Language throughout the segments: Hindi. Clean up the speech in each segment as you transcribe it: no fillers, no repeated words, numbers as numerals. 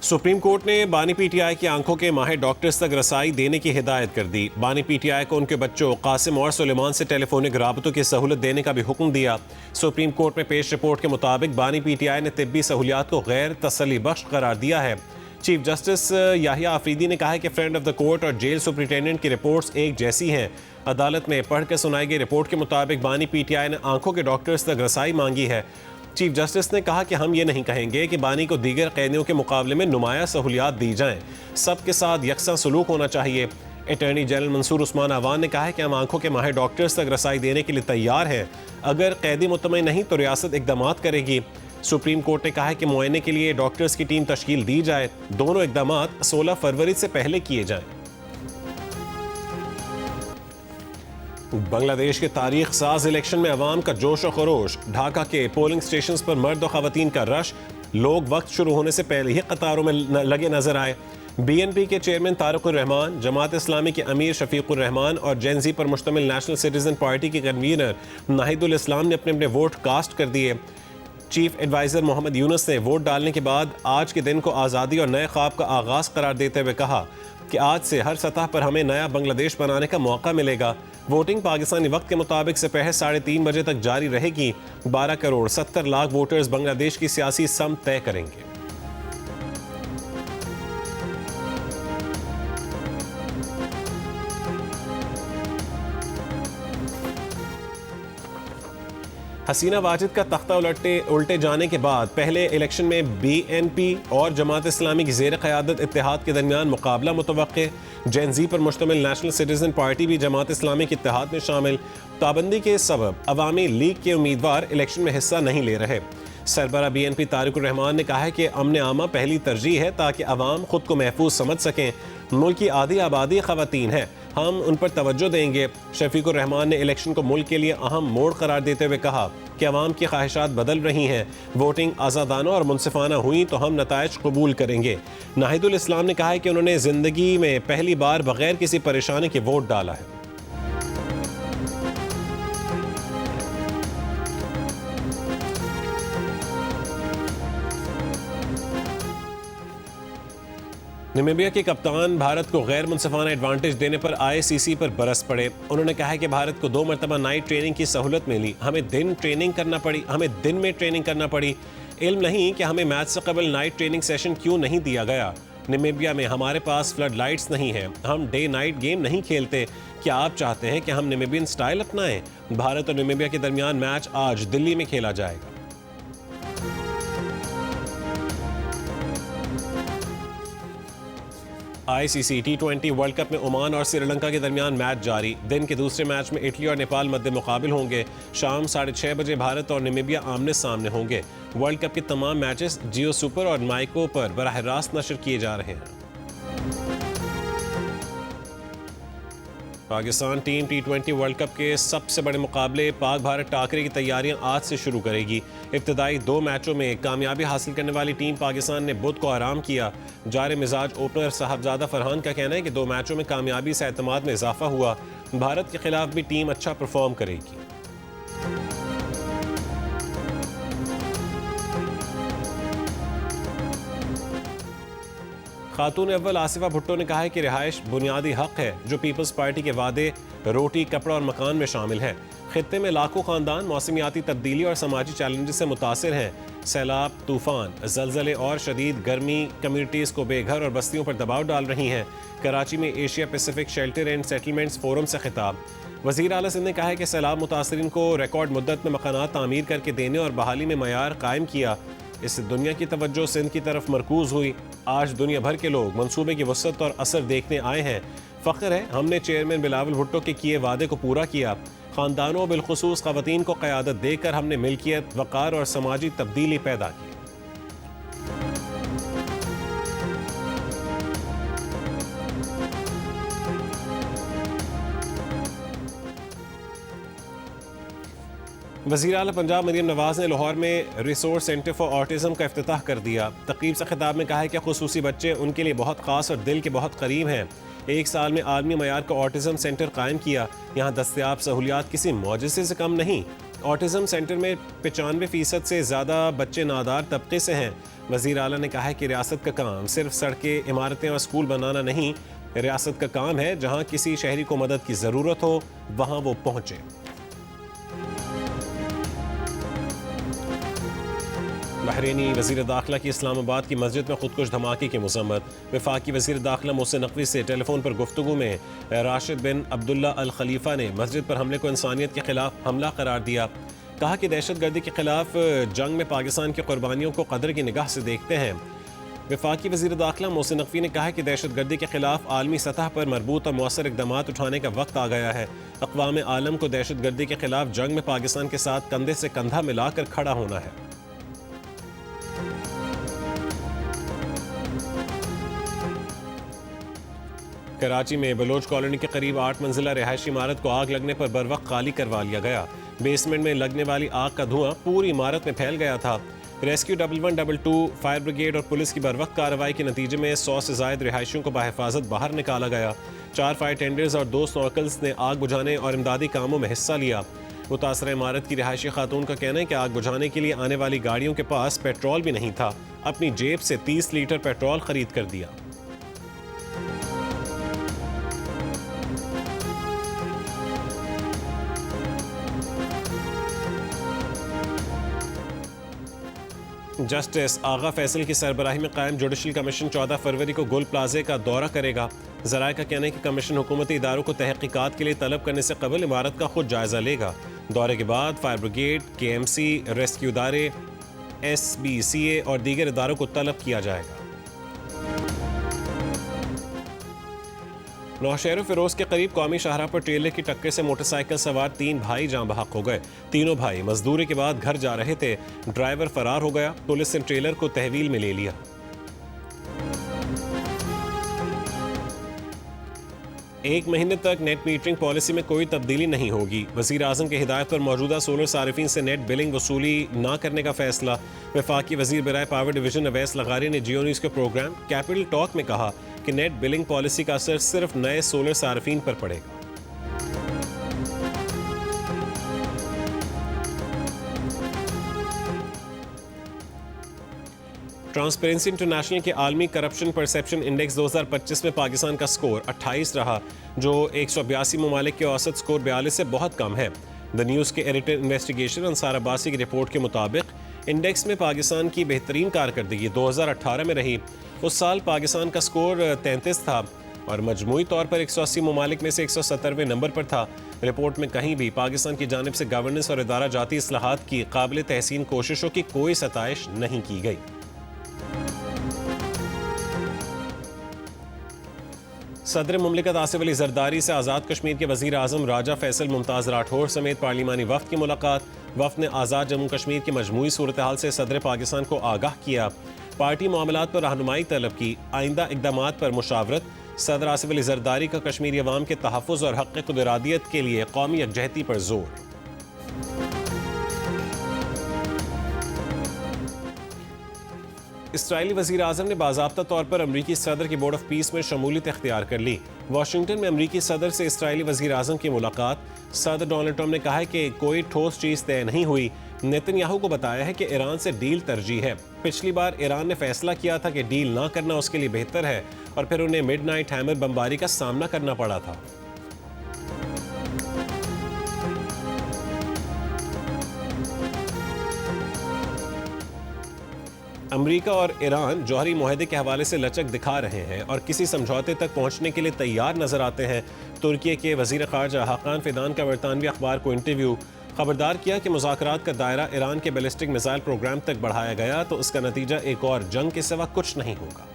सुप्रीम कोर्ट ने बानी पीटीआई की आंखों के माहिर डॉक्टर्स तक रसाई देने की हिदायत कर दी। बानी पीटीआई को उनके बच्चों कासिम और सुलेमान से टेलीफोनिक राबतों की सहूलत देने का भी हुक्म दिया। सुप्रीम कोर्ट में पेश रिपोर्ट के मुताबिक बानी पीटीआई ने तिब्बी सहूलियात को गैर तसल्ली बख्श करार दिया है। चीफ जस्टिस याहिया आफरीदी ने कहा है कि फ्रेंड ऑफ द कोर्ट और जेल सुपरिटेंडेंट की रिपोर्ट्स एक जैसी हैं। अदालत में पढ़कर सुनाई गई रिपोर्ट के मुताबिक बानी पीटीआई ने आंखों के डॉक्टर्स तक रसाई मांगी है। चीफ जस्टिस ने कहा कि हम ये नहीं कहेंगे कि बानी को दीगर कैदियों के मुकाबले में नुमाया सहूलियात दी जाएं। सबके साथ यकसा सलूक होना चाहिए। अटॉर्नी जनरल मंसूर उस्मान अवान ने कहा है कि हम आंखों के माहिर डॉक्टर्स तक रसाई देने के लिए तैयार हैं। अगर कैदी मुतमईन नहीं तो रियासत इकदाम करेगी। सुप्रीम कोर्ट ने कहा है कि मुआयने के लिए डॉक्टर्स की टीम तश्कील दी जाए। दोनों इकदाम 16 फरवरी से पहले किए जाएं। बांग्लादेश के तारीख साज इलेक्शन में अवाम का जोश और खरोश। ढाका के पोलिंग स्टेशंस पर मर्द और खवातीन का रश। लोग वक्त शुरू होने से पहले ही कतारों में लगे नजर आए। बीएनपी के चेयरमैन तारिकुर रहमान, जमात इस्लामी के अमीर शफीकुर रहमान और जेनजी पर मुश्तमिल नेशनल सिटीजन पार्टी के कन्वीनर नाहिदुल इस्लाम ने अपने अपने वोट कास्ट कर दिए। चीफ एडवाइज़र मोहम्मद यूनुस ने वोट डालने के बाद आज के दिन को आज़ादी और नए ख्वाब का आगाज़ करार देते हुए कहा कि आज से हर सतह पर हमें नया बांग्लादेश बनाने का मौका मिलेगा। वोटिंग पाकिस्तानी वक्त के मुताबिक दोपहर 3:30 बजे तक जारी रहेगी। 12 करोड़ 70 लाख वोटर्स बांग्लादेश की सियासी सम तय करेंगे। हसीना वाजिद का तख्ता उल्टे जाने के बाद पहले इलेक्शन में बीएनपी और जमात इस्लामी की ज़ेर क़यादत इत्तेहाद के दरमियान मुकाबला मुतवक्के। जेनजी पर मुश्तमिल नेशनल सिटीजन पार्टी भी जमात इस्लामी के इत्तेहाद में शामिल। पाबंदी के सबब अवामी लीग के उम्मीदवार इलेक्शन में हिस्सा नहीं ले रहे। सरबरा बीएनपी तारिकुर रहमान ने कहा है कि अमन आमा पहली तरजीह है ताकि अवाम खुद को महफूज समझ सकें। मुल्क की आधी आबादी ख़वातीन है, हम उन पर तवज्जो देंगे। शफीकुर रहमान ने इलेक्शन को मुल्क के लिए अहम मोड़ करार देते हुए कहा कि अवाम की ख्वाहिशात बदल रही हैं। वोटिंग आज़ादाना और मुनसिफाना हुई तो हम नताइज कबूल करेंगे। नाहिदुल इस्लाम ने कहा है कि उन्होंने ज़िंदगी में पहली बार बगैर किसी परेशानी के वोट डाला है। नामीबिया के कप्तान भारत को गैर मुनसिफाना एडवांटेज देने पर आईसीसी पर बरस पड़े। उन्होंने कहा है कि भारत को 2 मरतबा नाइट ट्रेनिंग की सहूलत मिली, हमें दिन में ट्रेनिंग करना पड़ी। इल्म नहीं कि हमें मैच से कबल नाइट ट्रेनिंग सेशन क्यों नहीं दिया गया। नामीबिया में हमारे पास फ्लड लाइट्स नहीं है, हम डे नाइट गेम नहीं खेलते। क्या आप चाहते हैं कि हम नामीबियन स्टाइल अपनाएं? भारत और नामीबिया के दरमियान मैच आज दिल्ली में खेला जाएगा। आईसीसी T20 वर्ल्ड कप में ओमान और श्रीलंका के दरमियान मैच जारी। दिन के दूसरे मैच में इटली और नेपाल मध्य मुकाबिल होंगे। शाम 6:30 बजे भारत और नामीबिया आमने सामने होंगे। वर्ल्ड कप के तमाम मैचेस जियो सुपर और माइको पर बराह रास्त नशर किए जा रहे हैं। Pakistan team T20 world cup के सबसे बड़े मुकाबले पाक भारत टाकरे की तैयारियां आज से शुरू करेगी। इब्तदाई 2 मैचों में कामयाबी हासिल करने वाली टीम पाकिस्तान ने बुध को आराम किया। जारे मिजाज ओपनर साहबजादा फरहान का कहना है कि 2 मैचों में कामयाबी से एतमाद में इजाफा हुआ। भारत के खिलाफ भी टीम अच्छा परफॉर्म करेगी। खातून अव्वल आसिफा भुट्टो ने कहा है कि रिहाइश बुनियादी हक है जो पीपल्स पार्टी के वादे रोटी, कपड़ा और मकान में शामिल है। खित्ते में लाखों खानदान मौसमियाती तब्दीली और समाजी चैलेंजेस से मुतासिर हैं। सैलाब, तूफान, जलजले और शदीद गर्मी कम्युनिटीज़ को बेघर और बस्तियों पर दबाव डाल रही हैं। कराची में Asia Pacific shelter and settlements forum से खिताब। वज़ीर आला सिंध ने कहा है कि सैलाब मुतासरीन को रिकॉर्ड मुद्दत में मकानात तामीर करके देने और बहाली में मयार कायम किया। इससे दुनिया की तवज्जो सिंध की तरफ मरकूज हुई। आज दुनिया भर के लोग मंसूबे की वसअत और असर देखने आए हैं। फ़ख्र है हमने चेयरमैन बिलावल भुट्टो के किए वादे को पूरा किया। ख़ानदानों बिलखुसूस ख़वातीन को क़यादत देकर हमने मिल्कियत, वक़ार और समाजी तब्दीली पैदा की। वज़ीर आला पंजाब मरीम नवाज़ ने लाहौर में रिसोर्स सेंटर फॉर ऑटिज़म का इफ्तिताह कर दिया। तक़रीब से खिताब में कहा है कि खुसूसी बच्चे उनके लिए बहुत ख़ास और दिल के बहुत करीब हैं। 1 साल में आलमी मयार का ऑटिज़म सेंटर कायम किया। यहाँ दस्तयाब सहूलियात किसी मौजज़े से कम नहीं। ऑटिज़म सेंटर में 95% से ज़्यादा बच्चे नादार तबके से हैं। वज़ीर आला ने कहा है कि रियासत का काम सिर्फ सड़कें, इमारतें और स्कूल बनाना नहीं, रियासत का काम है जहाँ किसी शहरी को मदद की ज़रूरत हो वहाँ वो पहुँचे। बहरीनी वज़ीर दाखिला की इस्लामाबाद की मस्जिद में खुदकुश धमाके की मज़म्मत। वफाकी वज़ीर दाखिला मोहसिन नकवी से टेलीफोन पर गुफ्तगू में राशिद बिन अब्दुल्ला अल खलीफा ने मस्जिद पर हमले को इंसानियत के खिलाफ हमला करार दिया। कहा कि दहशत गर्दी के खिलाफ जंग में पाकिस्तान की कुर्बानियों को कदर की निगाह से देखते हैं। वफाकी वज़ीर दाखिला मोहसिन नकवी ने कहा कि दहशत गर्दी के खिलाफ आलमी सतह पर मरबूत और मौसर इक़दाम उठाने का वक्त आ गया है। अक़वाम आलम को दहशत गर्दी के खिलाफ जंग में पाकिस्तान के साथ कंधे से कंधा मिलाकर खड़ा होना है। कराची में बलोच कॉलोनी के करीब 8 मंजिला रिहायशी इमारत को आग लगने पर बरवक्त खाली करवा लिया गया। बेसमेंट में लगने वाली आग का धुआं पूरी इमारत में फैल गया था। रेस्क्यू 1122, फायर ब्रिगेड और पुलिस की बरवक्त कार्रवाई के नतीजे में 100 से ज़ायद रिहायशियों को बाहिफाजत बाहर निकाला गया। 4 फायर टेंडर्स और 2 स्नॉर्कल्स ने आग बुझाने और इमदादी कामों में हिस्सा लिया। मुतासरा इमारत की रिहायशी खातून का कहना है कि आग बुझाने के लिए आने वाली गाड़ियों के पास पेट्रोल भी नहीं था। अपनी जेब से 30 लीटर पेट्रोल खरीद कर दिया। जस्टिस आगा फैसल की सरबराही में कायम जुडिशल कमीशन 14 फरवरी को गुल प्लाजे का दौरा करेगा। ज़राए का कहना है कि कमीशन हुकूमती इदारों को तहकीकात के लिए तलब करने से कबल इमारत का खुद जायजा लेगा। दौरे के बाद फायर ब्रिगेड, KMC, रेस्क्यू इदारे, SBCA और दीगर इदारों को तलब किया जाएगा। नौशहर फिरोज के करीब कौमी शाहराह पर ट्रेलर की टक्कर से मोटरसाइकिल सवार 3 भाई जान बहक हो गए। तीनों भाई मजदूरी के बाद घर जा रहे थे। ड्राइवर फरार हो गया। पुलिस ने ट्रेलर को तहवील में ले लिया। एक महीने तक नेट मीटरिंग पॉलिसी में कोई तब्दीली नहीं होगी। वज़ीर आज़म की हिदायत पर मौजूदा सोलर सारिफीन से नेट बिलिंग वसूली न करने का फैसला। वफाकी वज़ीर बराए पावर डिवीजन अवैस लगारी ने जियो न्यूज़ के प्रोग्राम कैपिटल टॉक में कहा कि नेट बिलिंग पॉलिसी का असर सिर्फ नए सोलर सारिफीन पर पड़ेगा। ट्रांसपेरेंसी इंटरनेशनल के आलमी करप्शन परसेप्शन इंडेक्स 2025 में पाकिस्तान का स्कोर 28 रहा, जो 182 ममालिक के औसत स्कोर 42 से बहुत कम है। द न्यूज़ के एडिटर इन्वेस्टिगेशन अंसार अब्बासी की रिपोर्ट के मुताबिक इंडेक्स में पाकिस्तान की बेहतरीन कारकर्दगी 2018 में रही। उस साल पाकिस्तान का स्कोर 33 था और मजमूई तौर पर 180 ममालिक में से 170वें नंबर पर था। रिपोर्ट में कहीं भी पाकिस्तान की जानिब से गवर्नेंस और इदारा जाती इस्लाहात की काबिल तहसीन कोशिशों की कोई सताइश नहीं की गई। सदर मुमलिकत आसिफ अली जरदारी से आज़ाद कश्मीर के वज़ीर आज़म राजा फैसल मुमताज़ राठौर समेत पार्लिमानी वफ़द की मुलाकात। वफ़द ने आज़ाद जम्मू कश्मीर की मजमूई सूरत हाल से सदर पाकिस्तान को आगाह किया। पार्टी मामलात पर रहनुमाई तलब की। आइंदा इक़दामात पर मुशावरत। सदर आसिफ अली जरदारी का कश्मीरी अवाम के तहफ़्फ़ुज़ और हक़ खुद इरादियत के लिए कौमी यकजहती पर जोर। इसराइली वज़ीर आज़म ने बाज़ाब्ता तौर पर अमरीकी सदर की बोर्ड ऑफ पीस में शमूलियत इख्तियार कर ली। वाशिंगटन में अमरीकी सदर से इसराइली वज़ीर आज़म की मुलाकात। सदर डोनाल्ड ट्रंप ने कहा है कि कोई ठोस चीज़ तय नहीं हुई। नेतन्याहू को बताया है कि ईरान से डील तरजीह है। पिछली बार ईरान ने फैसला किया था कि डील ना करना उसके लिए बेहतर है और फिर उन्हें मिडनाइट हैमर बमबारी का सामना करना पड़ा था। अमरीका और ईरान जौहरी मुआहदे के हवाले से लचक दिखा रहे हैं और किसी समझौते तक पहुंचने के लिए तैयार नजर आते हैं। तुर्की के वज़ीर ख़ारजा हाकान फिदान का बरतानवी अखबार को इंटरव्यू। खबरदार किया कि मुज़ाकरात का दायरा ईरान के बैलिस्टिक मिसाइल प्रोग्राम तक बढ़ाया गया तो उसका नतीजा एक और जंग के सिवा कुछ नहीं होगा।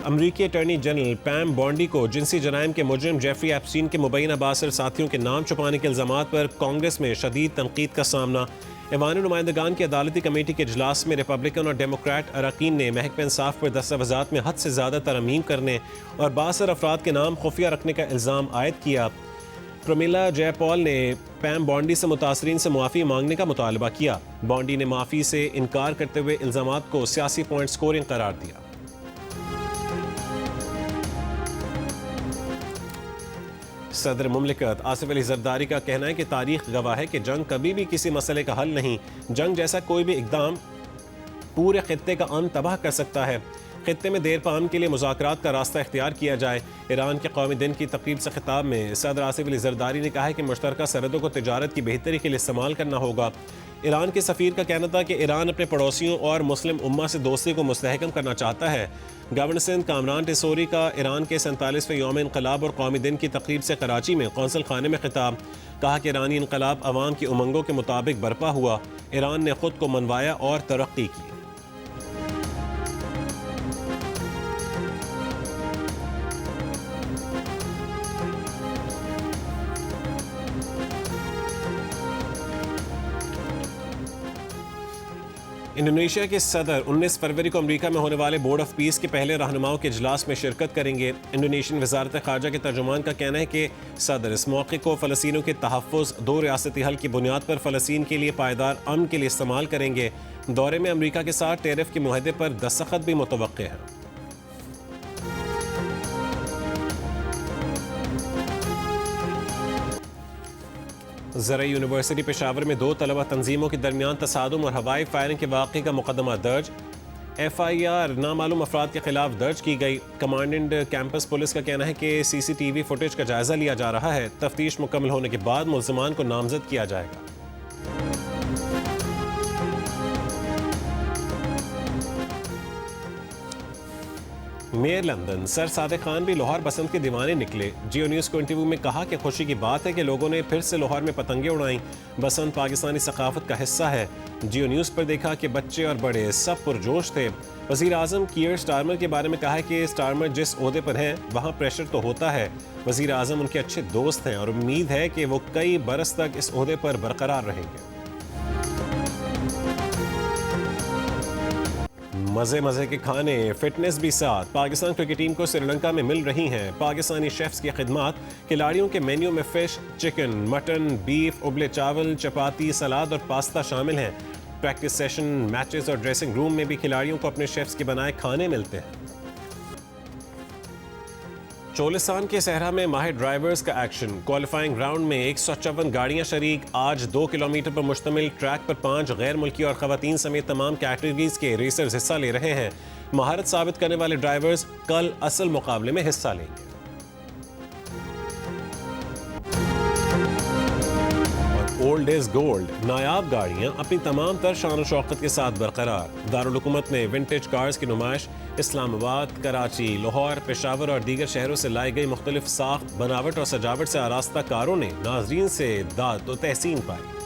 अमरीकी अटॉर्नी जनरल पैम बॉन्डी को जिनसी जराइम के मुजरिम जेफरी एप्स्टीन के मुबैना बासर साथियों के नाम छुपाने के इल्ज़ामात पर कांग्रेस में शदीद तनकीद का सामना। ऐवान नुमाइंदगान की अदालती कमेटी के इजलास में रिपब्लिकन और डेमोक्रेट अरकान ने महकमा इंसाफ पर दस्तावेज़ात में हद से ज़्यादा तरमीम करने और बासर अफराद के नाम खुफिया रखने का इल्ज़ाम आयद किया। प्रमिला जयपॉल ने पैम बॉन्डी से मुतासरीन से मुआफ़ी मांगने का मुतालबा किया। बॉन्डी ने माफ़ी से इनकार करते हुए इल्ज़ामात को सियासी पॉइंट स्कोरिंग करार दिया। सदर मुमलिकत आसिफ अली जरदारी का कहना है कि तारीख गवाह है कि जंग कभी भी किसी मसले का हल नहीं। जंग जैसा कोई भी इकदाम पूरे खित्ते का अमन तबाह कर सकता है। खित्ते में देर पाम के लिए मुज़ाकरात का रास्ता इख्तियार किया जाए। ईरान के कौमी दिन की तकरीब से खिताब में सदर आसिफ अली जरदारी ने कहा है कि मुश्तरका सरहदों को तिजारत की बेहतरी के लिए इस्तेमाल करना होगा। ईरान के सफ़ीर का कहना था कि ईरान अपने पड़ोसियों और मुस्लिम उम्मा से दोस्ती को मुस्तहकम करना चाहता है। गवर्नर सिंध कामरान टिसोरी का ईरान के 47वें यौम इनकलाब और कौमी दिन की तकरीब से कराची में कौंसल खाने में खिताब। कहा कि ईरानी इनकलाब अवाम की उमंगों के मुताबिक बर्पा हुआ। ईरान ने खुद को मनवाया और तरक्की की। इंडोनेशिया के सदर 19 फरवरी को अमेरिका में होने वाले बोर्ड ऑफ पीस के पहले रहनुमाओं के इजलास में शिरकत करेंगे। इंडोनेशियन वजारत खारजा के तर्जुमान का कहना है कि सदर इस मौके को फ़लस्तीनियों के तहफ़्फ़ुज़, दो रियासती हल की बुनियाद पर फ़लस्तीन के लिए पायदार अमन के लिए इस्तेमाल करेंगे। दौरे में अमेरिका के साथ टैरिफ के मुआहदे पर दस्तखत भी मुतवक्के हैं। ज़रई यूनिवर्सिटी पेशावर में 2 तलबा तंजीमों के दरमियान तसादुम और हवाई फायरिंग के वाक़े का मुकदमा दर्ज। FIR नामालूम अफराद के खिलाफ दर्ज की गई। कमांडेंट कैंपस पुलिस का कहना है कि CCTV फुटेज का जायजा लिया जा रहा है। तफ्तीश मुकम्मल होने के बाद मुल्ज़िमान को नामजद किया जाएगा। Mayor London sir Sadiq Khan भी लाहौर बसंत के दीवाने निकले। जियो न्यूज़ को इंटरव्यू में कहा कि खुशी की बात है कि लोगों ने फिर से लाहौर में पतंगे उड़ाई। बसंत पाकिस्तानी सकाफत का हिस्सा है। जियो न्यूज़ पर देखा कि बच्चे और बड़े सब पुरजोश थे। वज़ीर आज़म कीयर स्टारमर के बारे में कहा है कि स्टारमर जिस ओहदे पर हैं वहाँ प्रेशर तो होता है। वज़ीर आज़म उनके अच्छे दोस्त हैं और उम्मीद है कि वो कई बरस तक इस ओहदे पर बरकरार रहेंगे। मज़े मज़े के खाने, फिटनेस भी साथ। पाकिस्तान क्रिकेट टीम को श्रीलंका में मिल रही हैं। पाकिस्तानी शेफ्स की खिदमत। खिलाड़ियों के मेन्यू में फ़िश, चिकन, मटन, बीफ, उबले चावल, चपाती, सलाद और पास्ता शामिल हैं। प्रैक्टिस सेशन, मैचेस और ड्रेसिंग रूम में भी खिलाड़ियों को अपने शेफ्स के बनाए खाने मिलते हैं। चोलिस्तान के सहरा में माहिर ड्राइवर्स का एक्शन। क्वालिफाइंग राउंड में 154 गाड़ियां शरीक। आज 2 किलोमीटर पर मुश्तमिल ट्रैक पर 5 गैर मुल्की और ख़वातीन समेत तमाम कैटेगरीज के रेसर्स हिस्सा ले रहे हैं। महारत साबित करने वाले ड्राइवर्स कल असल मुकाबले में हिस्सा लेंगे। Old is gold. नायाब गाड़ियां अपनी तमाम तर शान और शौकत के साथ बरकरार। दारुल हुकूमत में विंटेज कार्स की नुमाइश। इस्लामाबाद, कराची, लाहौर, पेशावर और दीगर शहरों से लाई गई मुख्तलिफ साख्त, बनावट और सजावट से आरास्ता कारों ने नाजरीन से दाद व तहसीन पाई।